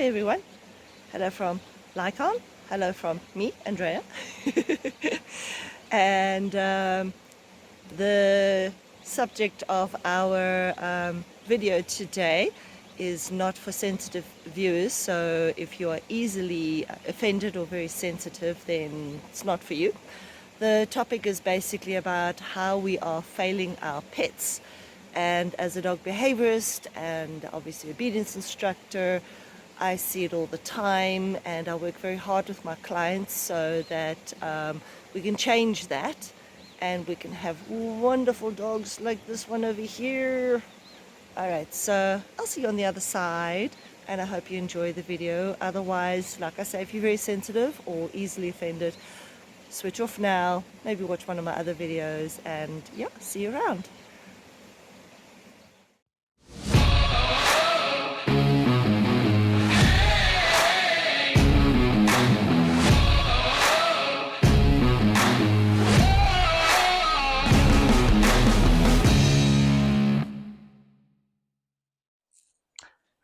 everyone. Hello from Lycan. Hello from me, Andrea. And the subject of our video today is not for sensitive viewers, so if you are easily offended or very sensitive, then it's not for you. The topic is basically about how we are failing our pets. And as a dog behaviorist and obviously obedience instructor, I see it all the time, and I work very hard with my clients so that we can change that and we can have wonderful dogs like this one over here. All right, so I'll see you on the other side, and I hope you enjoy the video. Otherwise, like I say, if you're very sensitive or easily offended, switch off now, maybe watch one of my other videos, and yeah, see you around.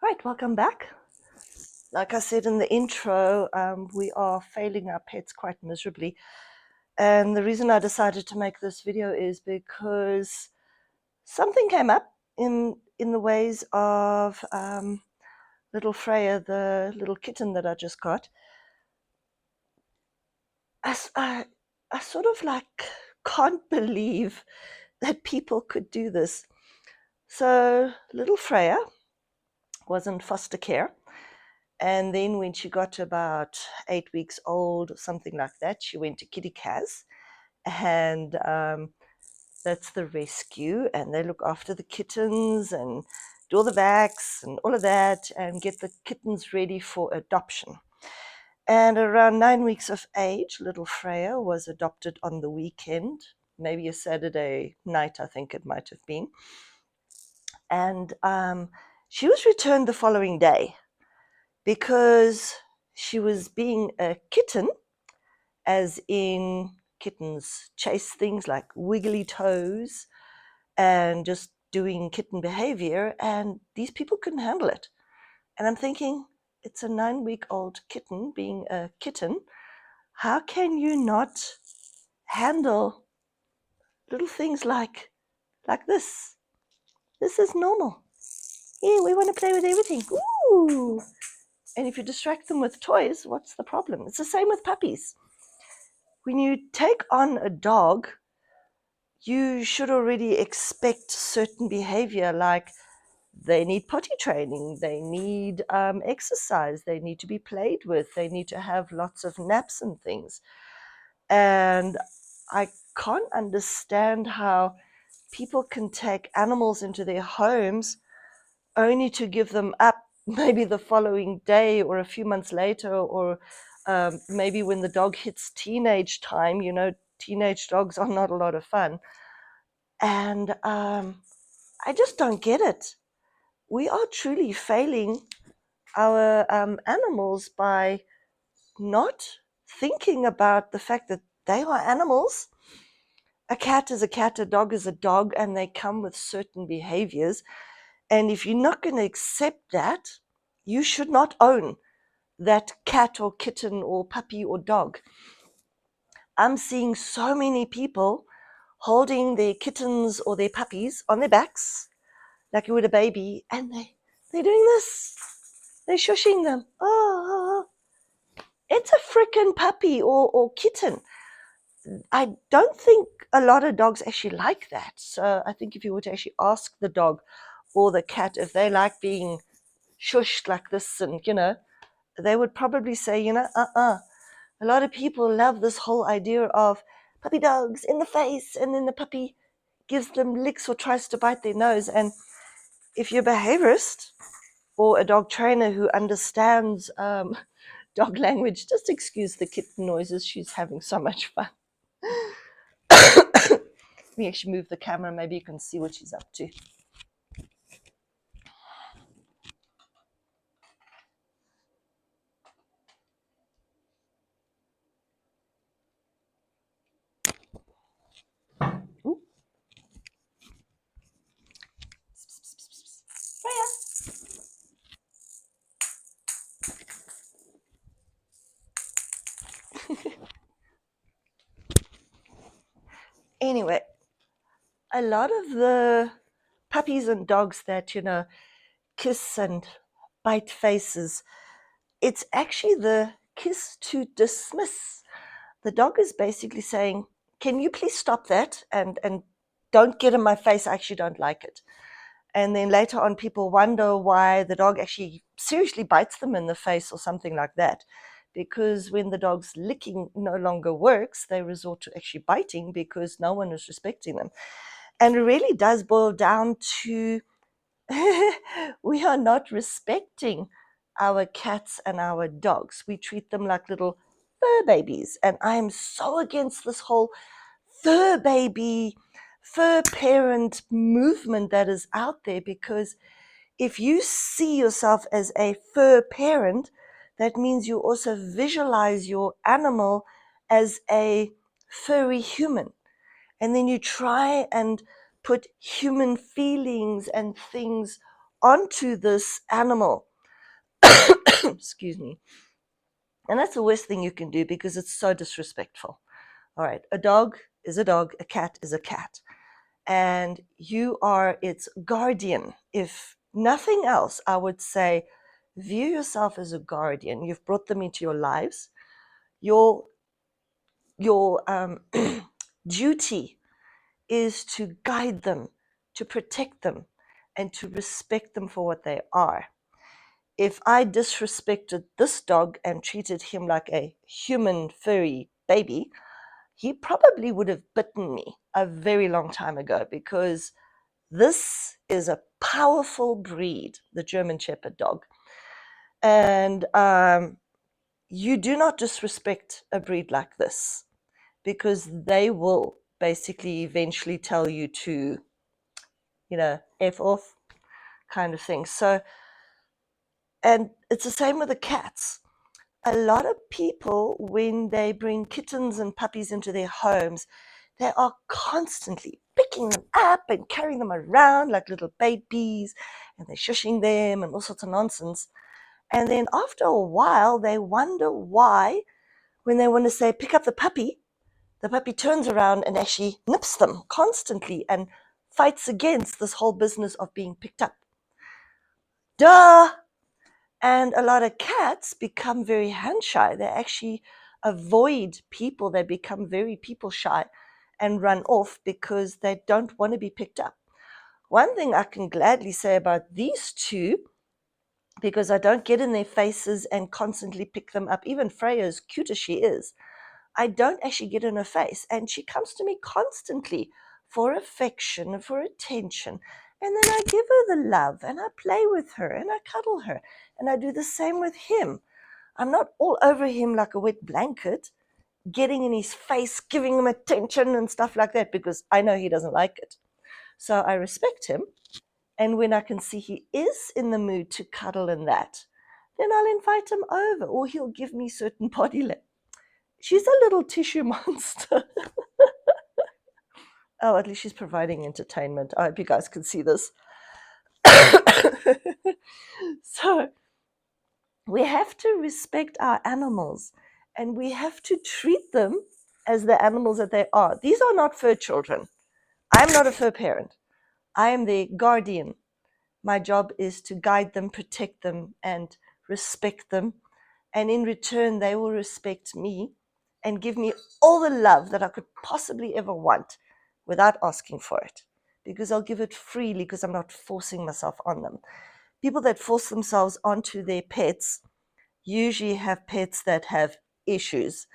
Right, welcome back. Like I said in the intro, we are failing our pets quite miserably. And the reason I decided to make this video is because something came up in the ways of little Freya, the little kitten that I just got. I sort of like can't believe that people could do this. So little Freya was in foster care. And then when she got to about 8 weeks old, something like that, she went to Kitty Cas. And that's the rescue. And they look after the kittens and do all the vax and all of that and get the kittens ready for adoption. And around 9 weeks of age, little Freya was adopted on the weekend, maybe a Saturday night, I think it might have been. And she was returned the following day because she was being a kitten, as in kittens chase things like wiggly toes and just doing kitten behavior, and these people couldn't handle it. And I'm thinking, it's a 9-week-old kitten being a kitten. How can you not handle little things like this? This is normal. Yeah, we want to play with everything. Ooh. And if you distract them with toys, what's the problem? It's the same with puppies. When you take on a dog, you should already expect certain behavior, like they need potty training, they need exercise, they need to be played with, they need to have lots of naps and things. And I can't understand how people can take animals into their homes only to give them up maybe the following day or a few months later, or maybe when the dog hits teenage time. You know, teenage dogs are not a lot of fun. And I just don't get it. We are truly failing our animals by not thinking about the fact that they are animals. A cat is a cat, a dog is a dog, and they come with certain behaviors. And if you're not going to accept that, you should not own that cat or kitten or puppy or dog. I'm seeing so many people holding their kittens or their puppies on their backs like you would a baby, and they're doing this. They're shushing them. Oh, it's a freaking puppy or kitten. I don't think a lot of dogs actually like that. So I think if you were to actually ask the dog or the cat if they like being shushed like this, and, you know, they would probably say, you know, A lot of people love this whole idea of puppy dogs in the face, and then the puppy gives them licks or tries to bite their nose. And if you're a behaviorist or a dog trainer who understands dog language, just excuse the kitten noises. She's having so much fun. Let me actually move the camera. Maybe you can see what she's up to. Ooh. Freya. Anyway, a lot of the puppies and dogs that, kiss and bite faces, it's actually the kiss to dismiss. The dog is basically saying, can you please stop that and don't get in my face, I actually don't like it. And then later on, people wonder why the dog actually seriously bites them in the face or something like that. Because when the dog's licking no longer works, they resort to actually biting because no one is respecting them. And it really does boil down to we are not respecting our cats and our dogs. We treat them like little fur babies. And I am so against this whole fur baby, fur parent movement that is out there, because if you see yourself as a fur parent, that means you also visualize your animal as a furry human. And then you try and put human feelings and things onto this animal. Excuse me. And that's the worst thing you can do because it's so disrespectful. All right, a dog is a dog, a cat is a cat. And you are its guardian. If nothing else, I would say view yourself as a guardian. You've brought them into your lives. Your duty is to guide them, to protect them, and to respect them for what they are. If I disrespected this dog and treated him like a human furry baby, he probably would have bitten me a very long time ago, because this is a powerful breed, the German Shepherd dog. And you do not disrespect a breed like this, because they will basically eventually tell you to, F off kind of thing. So, and it's the same with the cats. A lot of people, when they bring kittens and puppies into their homes, they are constantly picking them up and carrying them around like little babies, and they're shushing them and all sorts of nonsense. And then after a while, they wonder why, when they want to say, pick up the puppy turns around and actually nips them constantly and fights against this whole business of being picked up. Duh! And a lot of cats become very hand shy. They actually avoid people. They become very people shy and run off because they don't want to be picked up. One thing I can gladly say about these two, because I don't get in their faces and constantly pick them up, even Freya, as cute as she is, I don't actually get in her face. And she comes to me constantly for affection, for attention. And then I give her the love and I play with her and I cuddle her. And I do the same with him. I'm not all over him like a wet blanket, getting in his face, giving him attention and stuff like that, because I know he doesn't like it. So I respect him. And when I can see he is in the mood to cuddle and that, then I'll invite him over, or he'll give me certain body language. She's a little tissue monster. Oh, at least she's providing entertainment. I hope you guys can see this. So we have to respect our animals, and we have to treat them as the animals that they are. These are not fur children. I'm not a fur parent. I am the guardian. My job is to guide them, protect them, and respect them. And in return, they will respect me and give me all the love that I could possibly ever want without asking for it, because I'll give it freely, because I'm not forcing myself on them. People that force themselves onto their pets usually have pets that have issues.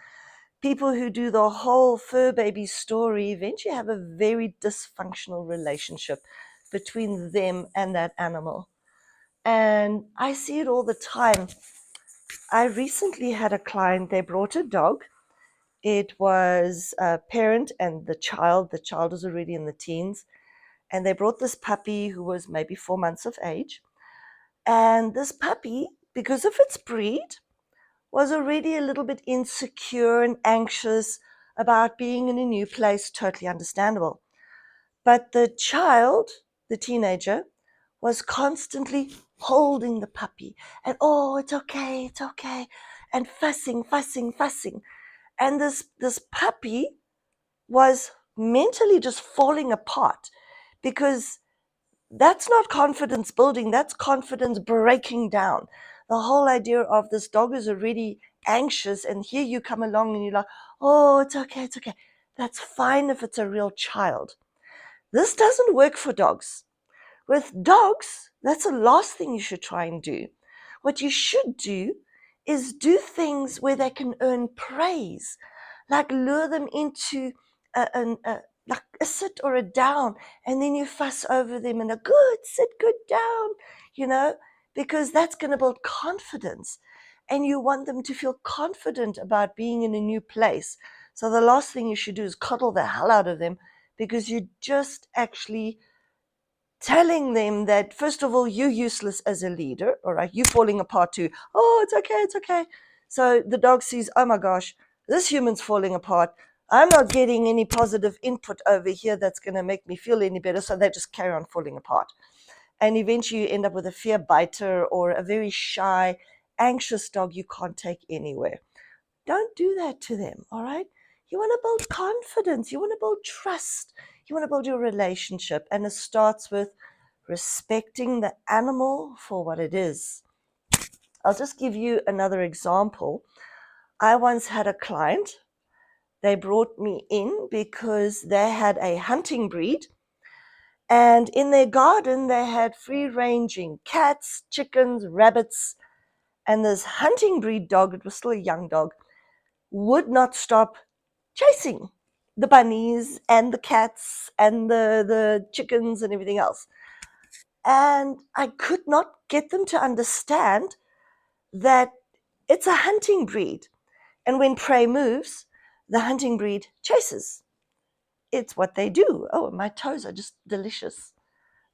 People who do the whole fur baby story eventually have a very dysfunctional relationship between them and that animal. And I see it all the time. I recently had a client, they brought a dog. It was a parent and the child. The child was already in the teens. And they brought this puppy who was maybe 4 months of age. And this puppy, because of its breed, was already a little bit insecure and anxious about being in a new place. Totally understandable. But the child, the teenager, was constantly holding the puppy and, oh, it's okay, and fussing. And this puppy was mentally just falling apart, because that's not confidence building, that's confidence breaking down. The whole idea of this dog is already anxious, and here you come along and you're like, oh, it's okay, it's okay. That's fine if it's a real child. This doesn't work for dogs. With dogs, that's the last thing you should try and do. What you should do is do things where they can earn praise, like lure them into like a sit or a down, and then you fuss over them and a good sit, good down, because that's going to build confidence. And you want them to feel confident about being in a new place. So the last thing you should do is coddle the hell out of them, because you just actually telling them that, first of all, you're useless as a leader, all right? You're falling apart too. Oh, it's okay, it's okay. So the dog sees, oh my gosh, this human's falling apart. I'm not getting any positive input over here that's going to make me feel any better. So they just carry on falling apart. And eventually you end up with a fear biter or a very shy, anxious dog you can't take anywhere. Don't do that to them, all right? You want to build confidence. You want to build trust. You want to build your relationship. And it starts with respecting the animal for what it is. I'll just give you another example. I once had a client. They brought me in because they had a hunting breed. And in their garden, they had free-ranging cats, chickens, rabbits. And this hunting breed dog, it was still a young dog, would not stop chasing the bunnies and the cats and the chickens and everything else. And I could not get them to understand that it's a hunting breed. And when prey moves, the hunting breed chases. It's what they do. Oh, my toes are just delicious.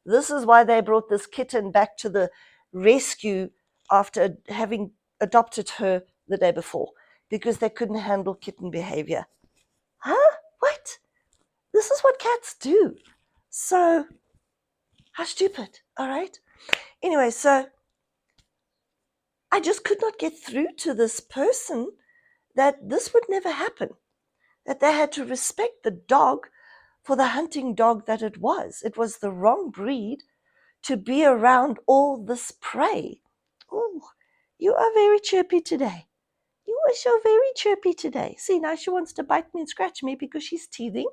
This is why they brought this kitten back to the rescue after having adopted her the day before, because they couldn't handle kitten behavior. Huh? What? This is what cats do. So, how stupid, all right? Anyway, so I just could not get through to this person that this would never happen, that they had to respect the dog for the hunting dog that it was. It was the wrong breed to be around all this prey. Oh, you are very chirpy today. You are so very chirpy today. See, now she wants to bite me and scratch me because she's teething.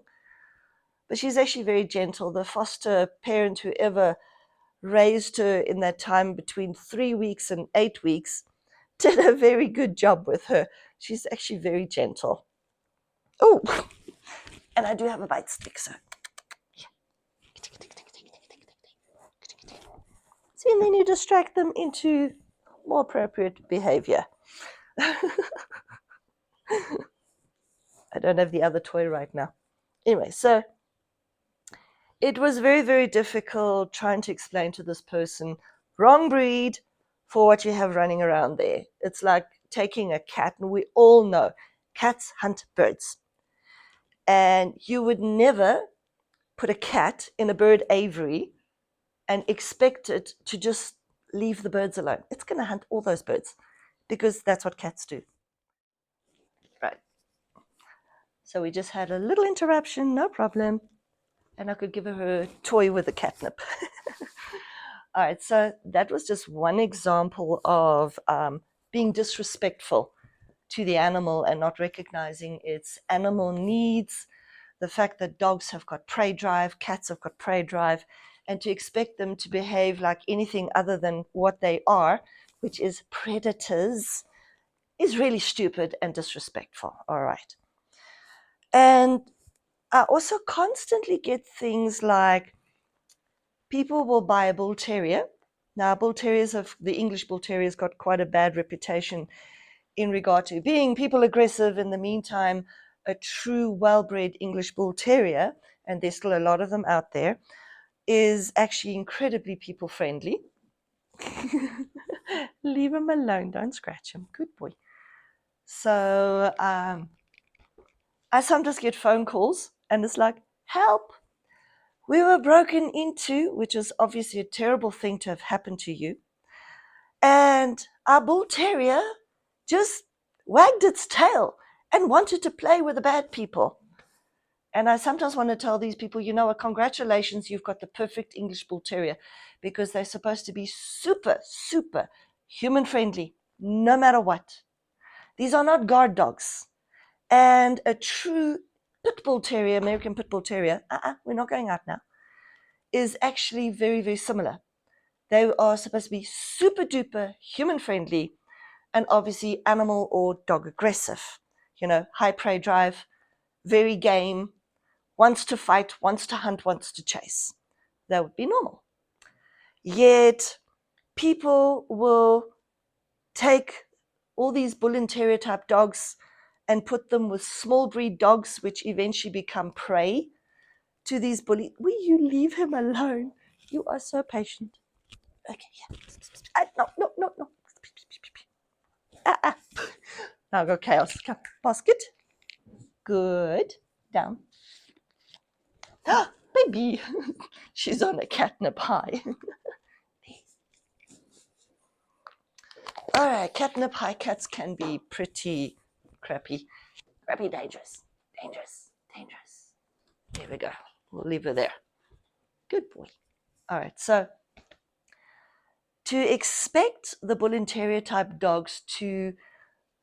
But she's actually very gentle. The foster parent, whoever raised her in that time between 3 weeks and 8 weeks, did a very good job with her. She's actually very gentle. Oh, and I do have a bite stick, so yeah. See, and then you distract them into more appropriate behavior. I don't have the other toy right now. Anyway, so it was very, very difficult trying to explain to this person, wrong breed for what you have running around there. It's like taking a cat, and we all know cats hunt birds. And you would never put a cat in a bird aviary and expect it to just leave the birds alone. It's going to hunt all those birds, because that's what cats do. Right. So we just had a little interruption, no problem. And I could give her a toy with a catnip. All right, so that was just one example of being disrespectful to the animal and not recognizing its animal needs, the fact that dogs have got prey drive, cats have got prey drive, and to expect them to behave like anything other than what they are, which is predators, is really stupid and disrespectful. All right. And I also constantly get things like people will buy a bull terrier. Now, bull terriers the English bull terriers got quite a bad reputation in regard to being people aggressive. In the meantime, a true well-bred English bull terrier, and there's still a lot of them out there, is actually incredibly people friendly. Leave him alone, don't scratch him. Good boy. So I sometimes get phone calls and it's like, help, we were broken into, which is obviously a terrible thing to have happened to you. And our bull terrier just wagged its tail and wanted to play with the bad people. And I sometimes want to tell these people, you know what, congratulations, you've got the perfect English Bull Terrier, because they're supposed to be super, super human friendly, no matter what. These are not guard dogs. And a true Pit Bull Terrier, American Pit Bull Terrier, we're not going out now, is actually very, very similar. They are supposed to be super duper human friendly and obviously animal or dog aggressive. You know, high prey drive, very game, wants to fight, wants to hunt, wants to chase. That would be normal. Yet people will take all these bull and terrier type dogs and put them with small breed dogs, which eventually become prey to these bullies. Will you leave him alone? You are so patient. Okay, yeah. No. Ah. Now go chaos. Come, basket. Good. Down. Ah, baby. She's on a catnip high. All right, catnip high cats can be pretty crappy. Crappy, dangerous. There we go. We'll leave her there. Good boy. All right, so to expect the bull and terrier type dogs to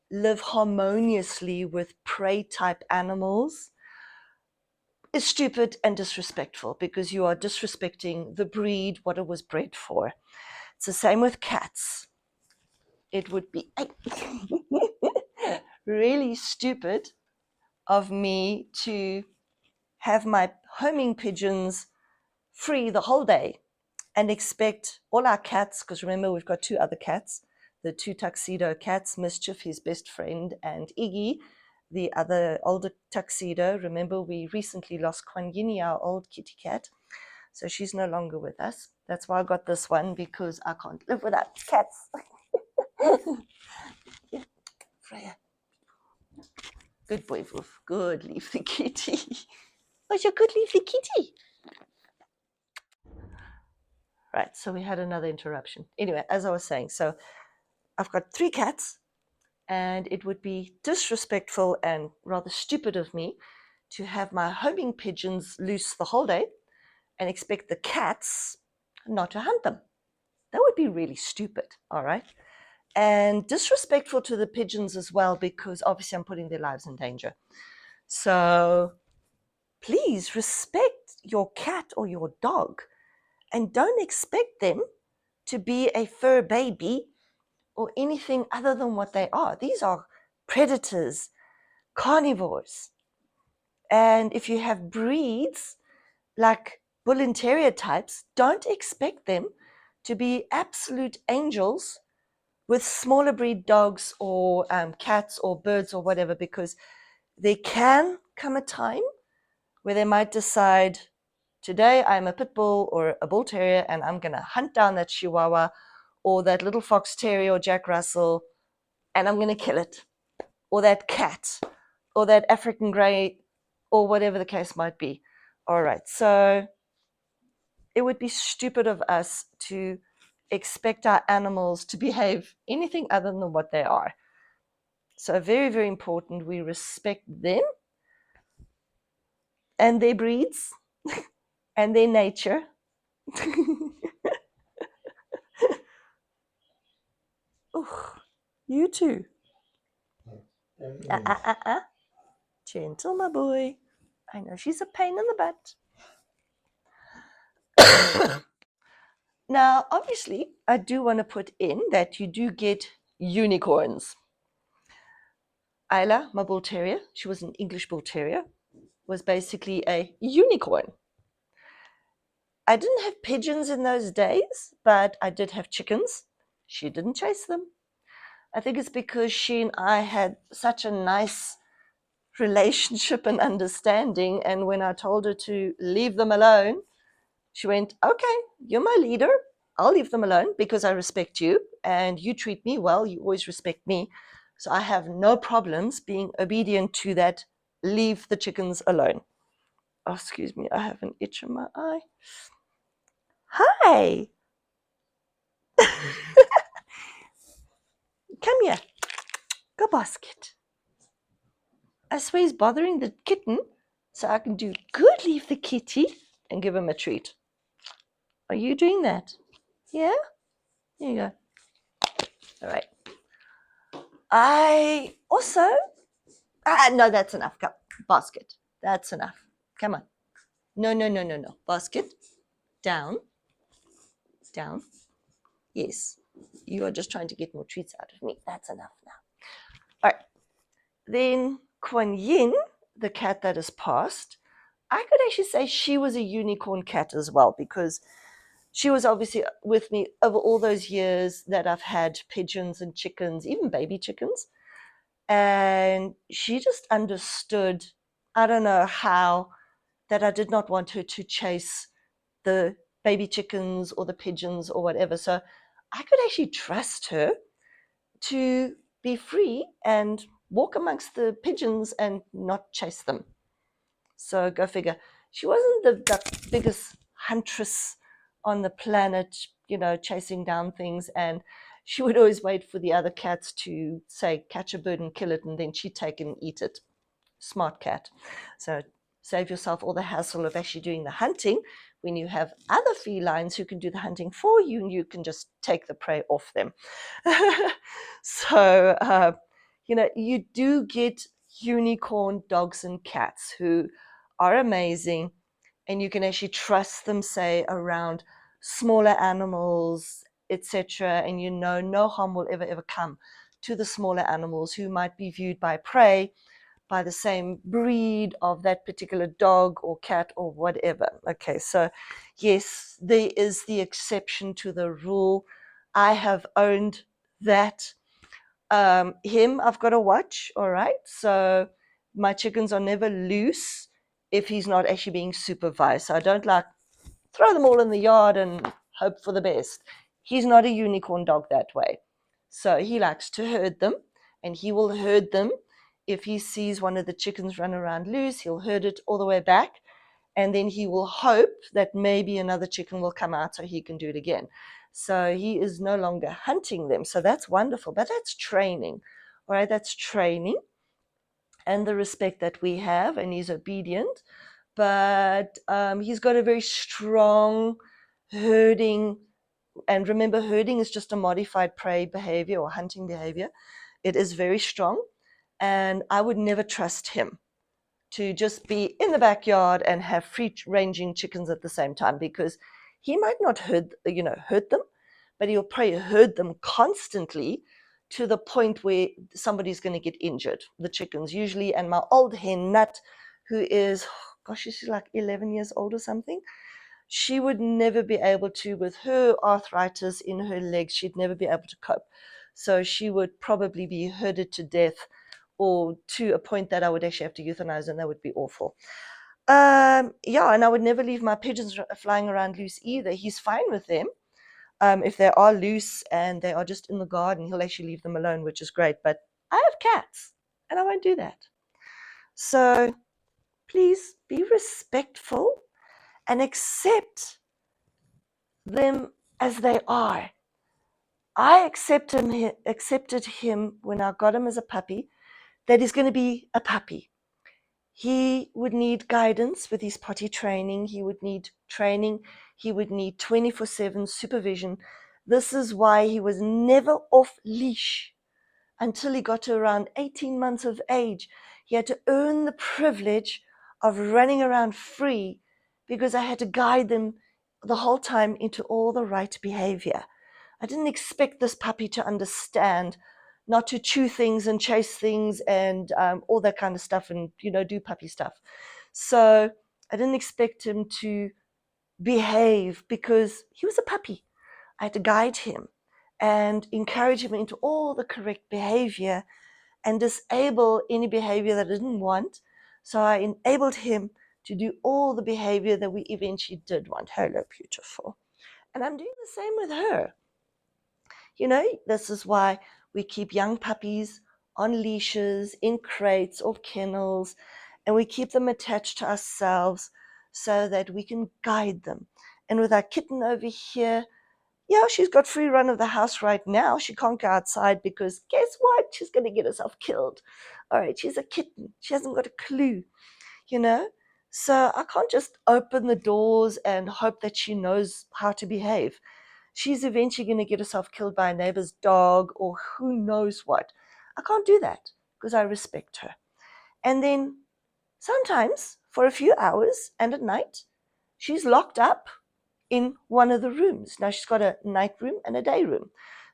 live harmoniously with prey type animals is stupid and disrespectful, because you are disrespecting the breed, what it was bred for. It's the same with cats. It would be really stupid of me to have my homing pigeons free the whole day and expect all our cats, because remember we've got 2 other cats, the 2 tuxedo cats, Mischief, his best friend, and Iggy, the other older tuxedo. Remember, we recently lost Kwangini, our old kitty cat, so she's no longer with us. That's why I got this one, because I can't live without cats. Yeah, Freya. Good boy, Wolf. Good, leave the kitty. Oh, you're good, leave the kitty. Right, so we had another interruption. Anyway, as I was saying, so I've got 3 cats, and it would be disrespectful and rather stupid of me to have my homing pigeons loose the whole day and expect the cats not to hunt them. That would be really stupid, all right? And disrespectful to the pigeons as well, because obviously I'm putting their lives in danger. So please respect your cat or your dog, and don't expect them to be a fur baby or anything other than what they are. These are predators, carnivores. And if you have breeds like bull and terrier types, don't expect them to be absolute angels with smaller breed dogs or cats or birds or whatever, because there can come a time where they might decide, today I'm a pit bull or a bull terrier and I'm going to hunt down that chihuahua or that little fox terrier or Jack Russell, and I'm going to kill it, or that cat or that African grey, or whatever the case might be. All right, so it would be stupid of us to expect our animals to behave anything other than what they are. So very, very important, we respect them and their breeds and their nature. Oh, you too. Gentle, my boy. I know she's a pain in the butt. Now, obviously, I do want to put in that you do get unicorns. Isla, my bull terrier, she was an English bull terrier, was basically a unicorn. I didn't have pigeons in those days, but I did have chickens. She didn't chase them. I think it's because she and I had such a nice relationship and understanding, and when I told her to leave them alone, she went, okay, you're my leader. I'll leave them alone because I respect you and you treat me well. You always respect me. So I have no problems being obedient to that. Leave the chickens alone. Oh, excuse me. I have an itch in my eye. Hi. Come here. Go basket. I swear he's bothering the kitten, so I can do good leave the kitty and give him a treat. Are you doing that? Yeah? Here you go. All right. I also, no, that's enough. Come, basket. That's enough. Come on. No, no, no, no, no. Basket. Down. Down. Yes. You are just trying to get more treats out of me. That's enough now. All right. Then Kuan Yin, the cat that has passed, I could actually say she was a unicorn cat as well, because she was obviously with me over all those years that I've had pigeons and chickens, even baby chickens. And she just understood, I don't know how, that I did not want her to chase the baby chickens or the pigeons or whatever. So I could actually trust her to be free and walk amongst the pigeons and not chase them. So go figure. She wasn't the biggest huntress on the planet, chasing down things. And she would always wait for the other cats to say, catch a bird and kill it, and then she'd take it and eat it. Smart cat. So save yourself all the hassle of actually doing the hunting when you have other felines who can do the hunting for you, and you can just take the prey off them. So, you do get unicorn dogs and cats who are amazing, and you can actually trust them, say, around smaller animals, etc. And no harm will ever come to the smaller animals who might be viewed by prey by the same breed of that particular dog or cat or whatever. Okay, so yes, there is the exception to the rule. I have owned that. Him, I've got to watch, all right? So my chickens are never loose if he's not actually being supervised. So I don't throw them all in the yard and hope for the best. He's not a unicorn dog that way. So he likes to herd them, and he will herd them. If he sees one of the chickens run around loose, he'll herd it all the way back, and then he will hope that maybe another chicken will come out so he can do it again. So he is no longer hunting them. So that's wonderful, but that's training. All right, that's training and the respect that we have, and he's obedient. But he's got a very strong herding, and remember, herding is just a modified prey behavior or hunting behavior. It is very strong, and I would never trust him to just be in the backyard and have free ranging chickens at the same time, because he might not hurt them, but he'll probably herd them constantly to the point where somebody's going to get injured, the chickens usually. And my old hen Nut, who is, gosh, she's like 11 years old or something, she would never be able to, with her arthritis in her legs, she'd never be able to cope. So she would probably be herded to death, or to a point that I would actually have to euthanize, and that would be awful. Yeah, and I would never leave my pigeons flying around loose either. He's fine with them. If they are loose and they are just in the garden, he'll actually leave them alone, which is great. But I have cats, and I won't do that. So please be respectful and accept them as they are. I accepted him when I got him as a puppy, that he's going to be a puppy. He would need guidance with his potty training. He would need training. He would need 24/7 supervision. This is why he was never off leash until he got to around 18 months of age. He had to earn the privilege of running around free, because I had to guide them the whole time into all the right behavior. I didn't expect this puppy to understand not to chew things and chase things and all that kind of stuff, and do puppy stuff. So I didn't expect him to behave, because he was a puppy. I had to guide him and encourage him into all the correct behavior and disable any behavior that I didn't want. So I enabled him to do all the behavior that we eventually did want. Hello, beautiful. And I'm doing the same with her. This is why we keep young puppies on leashes, in crates or kennels, and we keep them attached to ourselves so that we can guide them. And with our kitten over here, Yeah, she's got free run of the house right now. She can't go outside because guess what? She's going to get herself killed. All right, she's a kitten. She hasn't got a clue, you know? So I can't just open the doors and hope that she knows how to behave. She's eventually going to get herself killed by a neighbor's dog or who knows what. I can't do that because I respect her. And then sometimes for a few hours and at night, she's locked up in one of the rooms. Now she's got a night room and a day room.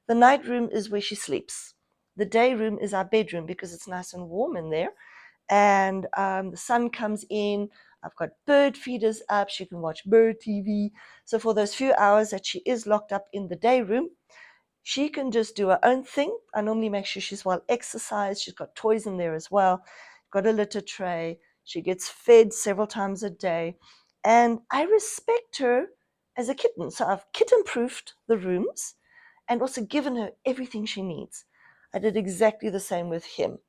The night room is where she sleeps. The day room is our bedroom because it's nice and warm in there. And the sun comes in. I've got bird feeders up. She can watch bird TV. So for those few hours that she is locked up in the day room, she can just do her own thing. I normally make sure she's well exercised. She's got toys in there as well. Got a litter tray. She gets fed several times a day. And I respect her as a kitten. So I've kitten-proofed the rooms and also given her everything she needs. I did exactly the same with him.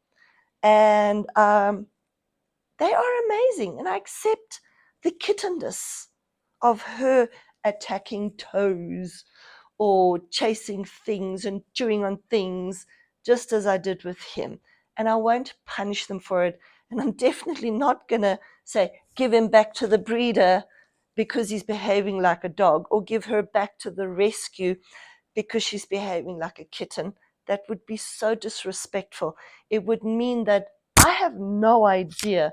And they are amazing. And I accept the kittenness of her attacking toes or chasing things and chewing on things, just as I did with him. And I won't punish them for it. And I'm definitely not going to say, give him back to the breeder because he's behaving like a dog, or give her back to the rescue because she's behaving like a kitten. That would be so disrespectful. It would mean that I have no idea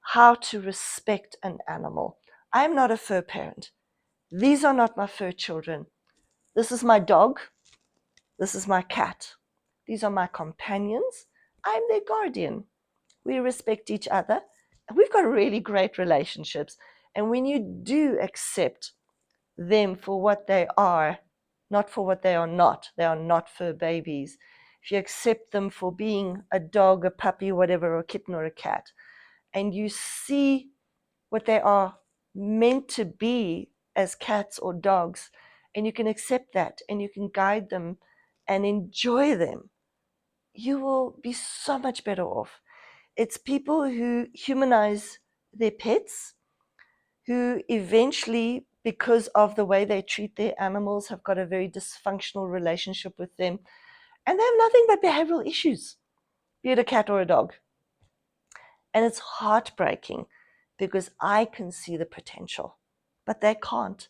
how to respect an animal. I'm not a fur parent. These are not my fur children. This is my dog. This is my cat. These are my companions. I'm their guardian. We respect each other. And we've got really great relationships. And when you do accept them for what they are, not for what they are not fur babies. If you accept them for being a dog, a puppy, whatever, or a kitten or a cat, and you see what they are meant to be as cats or dogs, and you can accept that and you can guide them and enjoy them, you will be so much better off. It's people who humanize their pets, who eventually, because of the way they treat their animals, have got a very dysfunctional relationship with them, and they have nothing but behavioral issues, be it a cat or a dog. And it's heartbreaking because I can see the potential, but they can't,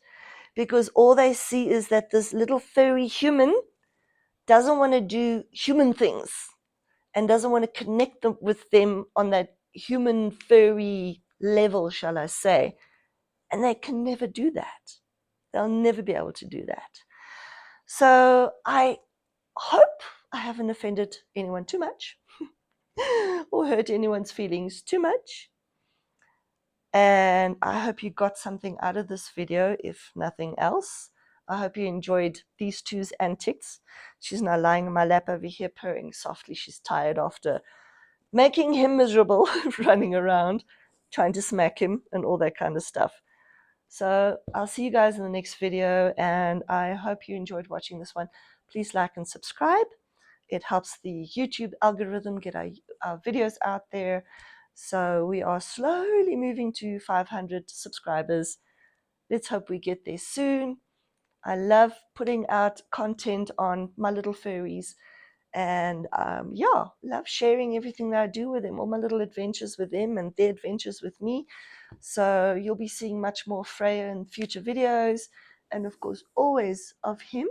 because all they see is that this little furry human doesn't want to do human things and doesn't want to connect them with them on that human furry level, shall I say. And they can never do that. They'll never be able to do that. So I hope I haven't offended anyone too much or hurt anyone's feelings too much. And I hope you got something out of this video, if nothing else. I hope you enjoyed these two's antics. She's now lying on my lap over here, purring softly. She's tired after making him miserable, running around, trying to smack him and all that kind of stuff. So I'll see you guys in the next video, and I hope you enjoyed watching this one. Please like and subscribe. It helps the YouTube algorithm get our videos out there. So we are slowly moving to 500 subscribers. Let's hope we get there soon. I love putting out content on my little furries. And yeah, love sharing everything that I do with them, all my little adventures with them and their adventures with me. So you'll be seeing much more Freya in future videos. And of course, always of him.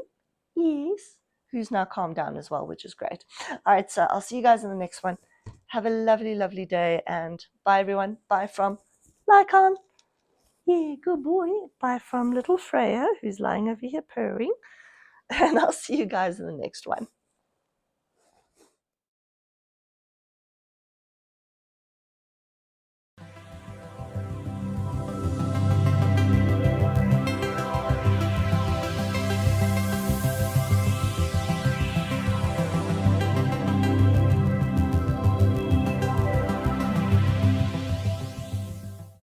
Yes. Who's now calmed down as well, which is great. All right, so I'll see you guys in the next one. Have a lovely, lovely day. And bye, everyone. Bye from Lycan. Yeah, good boy. Bye from little Freya, who's lying over here purring. And I'll see you guys in the next one.